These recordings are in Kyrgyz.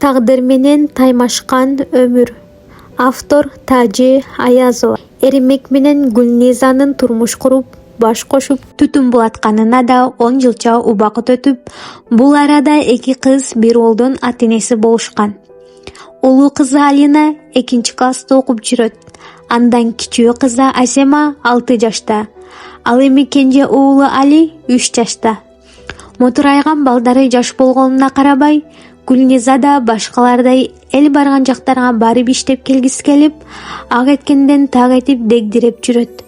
Тагдыр менен таймашкан өмүр. Автор Тажи Аязова. Эрмек менен Гүлнизанын турмуш куруп, баш кошуп, түтүн булатканына да 10 жылча убакыт өтүп, бул арада эки кыз бир оолдун ата-энеси болушкан. Улуу кызы Алина 2-класста окуп жүрөт. Андан кичүү кызы Асема 6 жашта. Ал эми кенже уулу Али 3 жашта. Мотурайган балдары жаш болгонуна карабай, Гүлниза да башкалардай эл барган жактарга барып иштеп келгиси келип, ак эткенден так этип дегдиреп жүрөт.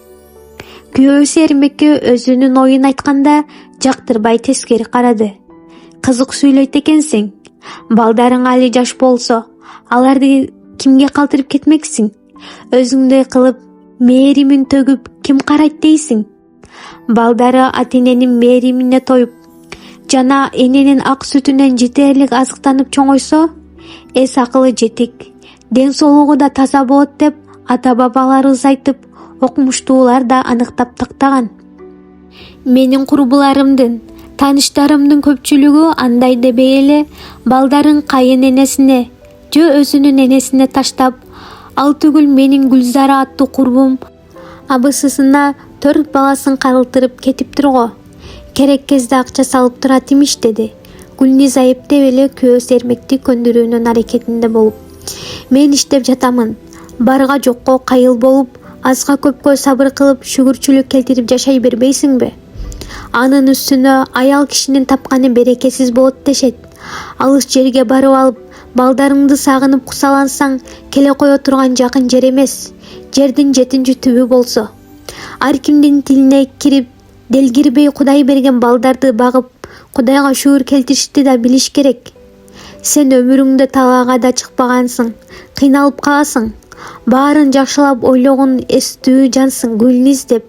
Күйөөсү Эрмекке өзүнүн оюн айтканда жактырбай тескери карады. Кызык сүйлөйт экенсиң. Балдарың али жаш болсо, аларды кимге калтырып кетмексиң? Өзүңдөй кылып, мээримин төгүп, ким карайт дейсиң? Балдары ата-эненин мээримине тоюп, жана эненин ак сүтүнөн жетерлик азыктанып чоңойсо, эс акылы жетик, ден соолугу да таза болот деп ата-бабаларыбыз айтып, окумуштуулар да аныктап тактаган. Менин курбуларымдын, тааныштарымдын көпчүлүгү андай дебей эле балдарын кайын энесине же өзүнүн энесине таштап, ал түгүл менин Гүлзара аттуу курбум абысысына 4 баласын кагылтырып кетиптир го. Керек кезде акча салып турат имиш, деди. Гүлниза эптеп эле күйөөсү Эрмекти көндүрүүнүн аракетинде болуп. Мен иштеп жатамын. Барга жокко кайыл болуп, азга көпкө сабыр кылып, шүгүрчүлүк келтирип жашай бербейсиңби? Анын үстүнө аял кишинин тапканы берекесиз болот дешет. Алыс жерге барып алып, балдарыңды сагынып кусалансаң, келе кое турган жакын жер эмес. Жердин 7 түбү болсо. Ар кимдин тилине кирип, делгирбей Кудай берген балдарды багып, Кудайга шүгүр келтиришти да билиш керек. Сен өмүрүңдө талаага да чыкпагансың, кыйналып каласың. Баарын жакшылап ойлогон эстүү жансың, Гүлниз, деп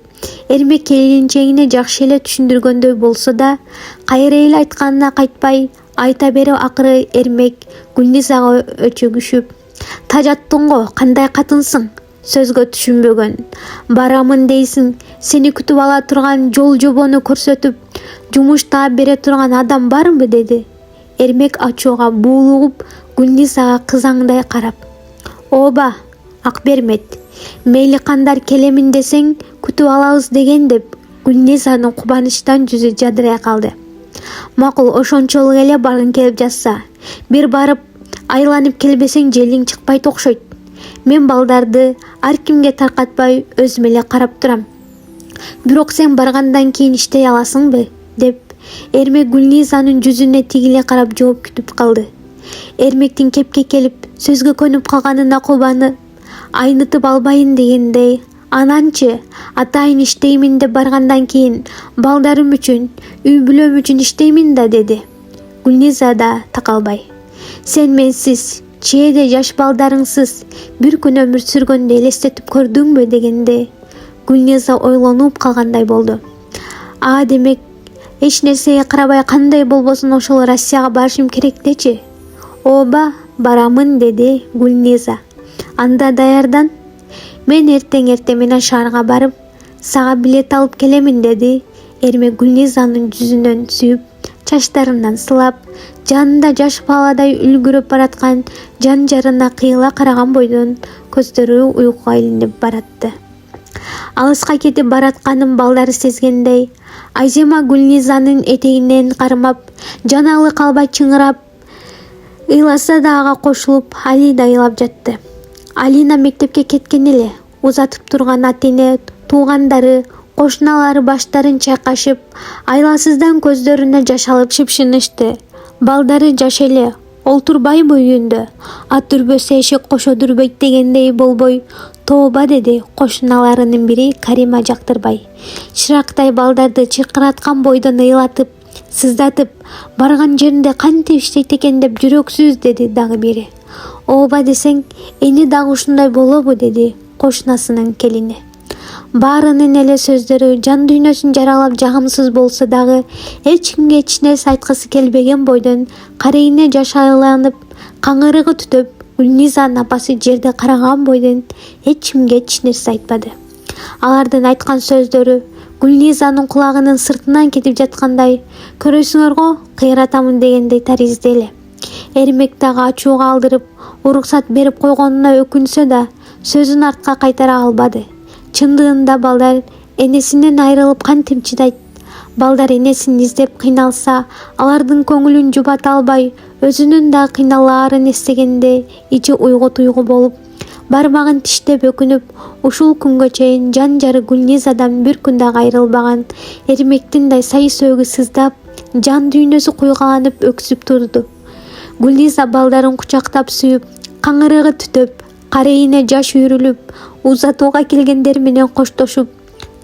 Эрмек келинчегине жакшы эле түшүндүргөндөй болсо да, кайра эле айтканына кайтпай, айта берип акыры Эрмек Гүлнизага өчөгүшүп: "Тажаттың го, кандай катынсың?" Сөзгө түшүнбөгөн. "Барамын дейсиң, сени күтүп ала турган жол-жобону көрсөтүп, жумуш таап бере турган адам барбы?" деди. Эрмек ачууга буулугуп, Гүлнизага кызаңдай карап: "Ооба, Акбермет, мейли кандар келемин десең, күтүп алабыз" деген, деп Гүлнизанын кубанычтан жүзү жадырай калды. "Макул, ошончолук эле баргың келип жатса. Бир барып айланып келбесең желиң чыкпайт окшойт. Мен балдарды ар кимге таркатпай өзүм эле карап турам. Бирок сен баргандан кийин иштей аласыңбы?" деп Эрмек Гүлнизанын жүзүнө тигиле карап жооп күтүп калды. Эрмектин кепке келип, сөзгө көнүп калганына кубанып, айнытып албайын дегендей: "Ананчы, атайын иштеймин деп баргандан кийин балдарым үчүн, үй-бүлөм үчүн иштеймин да", деди. Гүлниза да такалбай: "Сен менсиз, чээде жаш балдарыңсыз бир күн өмүр сүргөндү элестетип көрдүңбү?" дегенде Гүлниза ойлонуп калгандай болду. Демек, эч нерсеге карабай кандай болбосун ошол Россияга барышым керек дечи. "Ооба, барамын", деди Гүлниза. "Анда даярдан. Мен эртең менен шаарга барып, сага билет алып келемин", деди Эрмек Гүлнизанын жүзүнөн сүйүп, чачтарынан сылап, жанында жаш баладай үлгүрөп бараткан жан жарына кыйла караган бойдон көздөрү уйкуга илинип баратты. Алыска кетип баратканын балдары сезгендей, Айзема Гүлнизанын этегинен кармап, жаналы калбай чыңырап ыйласа да ага кошулуп, Али да ыйлап жатты. Алина мектепке кеткен эле. Узатып турган ата-эне, туугандары, кошуналары баштарын чайкашып, айласыздан көздөрүнө жаш алып шыпшынышты. Балдары жаш эле, олтурбайбы үйүндө? Ат үрбөсө эшек кошо дүрбөйт дегендей болбой, "Тооба", деди кошуналарынын бири, Карима Жактырбай. Шырактай балдарды чыркыраткан бойдон ыйлатып, сыздатып, барган жеринде кантип иштейт экен деп жүрөксүз, деди дагы бири. "Ооба десең, эни дагы ушундай болобу?" деди кошунасынын келини. Баарынын эле сөздөрү жан дүйнөсүн жаралап жагымсыз болсо дагы, эч кимге эч нерсе айткысы келбеген бойдон карейине жаш айланып, каңырыгы түтөп, Гүлнизанын апасы жерде караган бойдон эч кимге эч нерсе айтпады. Алардын айткан сөздөрү Гүлнизанын кулагынын сыртынан кетип жаткандай, "Көрөсүңөр го, кыйратамын" дегендей таризде эле. Эрмек дагы ачууга алдырып, уруксат берип койгонуна өкүнсө да, сөзүн артка кайтара албады. Чындыгында балдар энесинен айрылып кантип чыдайт? Балдар энесин издеп кыйналса, алардын көңүлүн жубата албай, өзүнүн да кыйналаарын эстегенде ичи уйгу туйгу болуп, бармагын тиштеп өкүнүп, ушул күнгө чейин жан жары Гүлнизадан бир күн дагы айрылбаган Эрмектиндей сай сөөгү сыздап, жан дүйнөсү куйгаланып өксүп турду. Гүлниза балдарын кучактап сүйүп, каңырыгы түтөп, карейине жаш үйрүлүп, узатууга келгендер менен коштошуп,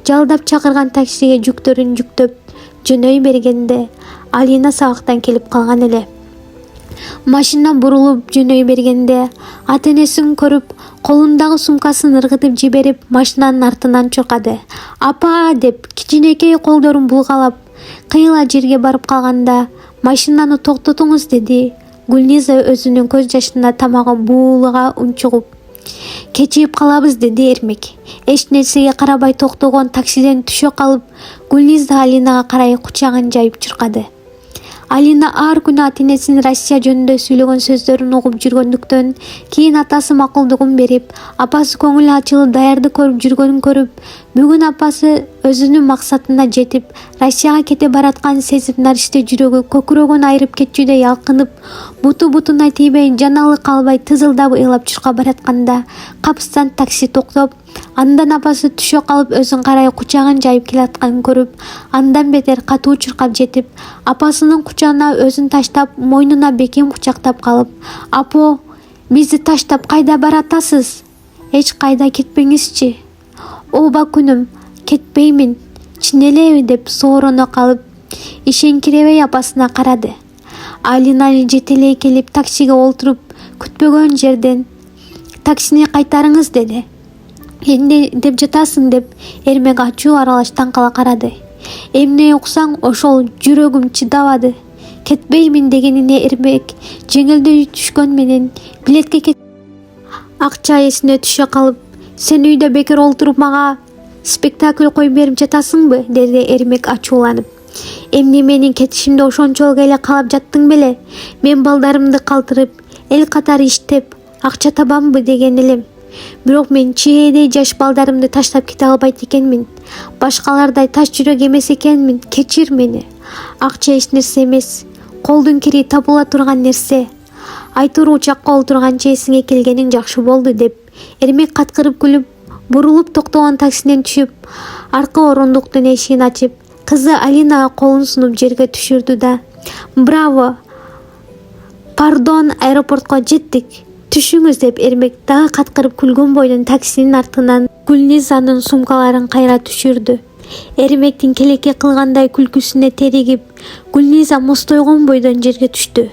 жалдап чакырган таксиге жүктөрүн жүктөп жөнөй бергенде Алина сабактан келип калган эле. Машина бурулуп жөнөй бергенде ата-энесин көрүп, колундагы сумкасын ыргытып жиберип, машинанын артынан чуркады. «Апа!» деп кичинекей колдорун булгалап, кыйла жерге барып калганда, «Машинаны токтотуңуз» деди. Гүлниза өзүнүн көз жашына тамагы буулуга унчугуп. «Кечип калабыз» деди Эрмек. Эч нерсеге карабай токтогон таксиден түшө калып, Гүлниза Алинага карай кучагын жайып чуркады. Алина ар күнү ата-энесинин Россия жөнүндө сүйлөгөн сөздөрүн угуп жүргөндүктөн, кийин атасы макулдугун берип, апасы көңүл ачылып даярды көрүп жүргөнүн көрүп, бүгүн апасы өзүнүн максатына жетип, Россияга кете бараткан сезип наристе жүрөгү көкүрөгүн айрып кетчүдөй алкынып, буту-бутуна тийбей, жаналык албай тызылдап ыйлап чуркап баратканда, капыстан такси токтоп, андан апасы түшө калып өзүн карай кучагын жайып келатканын көрүп, андан бетер катуу чуркап жетип, апасынын кучагына өзүн таштап, мойнуна бекем кучактап калып, «Апо, бизди таштап кайда баратасыз? Эч кайда кетпеңизчи». «Ооба күнүм, кетпеймин, чын элеби?» деп соороно калып, ишенкиребей апасына карады. Алина жетелей келип таксиге олтуруп, күтпөгөн жерден «Таксини кайтарыңыз» деди. «Эмне деп жатасың?» деп Эрмек ачуу аралаш таңкала карады. «Эмне уксаң, ошол, жүрөгүм чыдабады». Кетпеймин дегенине Эрмек жеңилдей түшкөн менен билетке акча эсине түшө калып, «Сен үйдө бекер олтуруп мага спектакль коюп берип жатасыңбы?» деди Эрмек ачууланып. «Эмне менин кетишимди ошончолук эле каалап жаттың беле? Мен балдарымды калтырып, эл катары иштеп, акча табамбы деген элем. Бирок мен чээдей жаш балдарымды таштап кете албайт экенмин. Башкалардай таш жүрөк эмес экенмин. Кечир мени. Акча эч нерсе эмес. Колдун кири табыла турган нерсе. Айтуруу учакка олтурганча эсиңе келгениң жакшы болду» деп Эрмек каткырып күлүп, бурулуп токтогон таксиден түшүп, аркы орундуктун эшигин ачып, кызы Алинага колун сунуп жерге түшүрдү да «Браво! Пардон, аэропортко жеттик. Түшүңүз» деп Эрмек дагы каткырып күлгөн бойдон таксинин артынан Гүлнизанын сумкаларын кайра түшүрдү. Эрмектин келеке кылгандай күлкүсүнө теригип, Гүлниза мостойгон бойдон жерге түштү.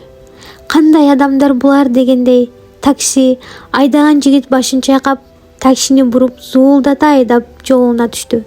«Кандай адамдар булар?» дегендей, такси айдаган жигит башын чайкап, таксини буруп зуулдата айдап жолуна түштү.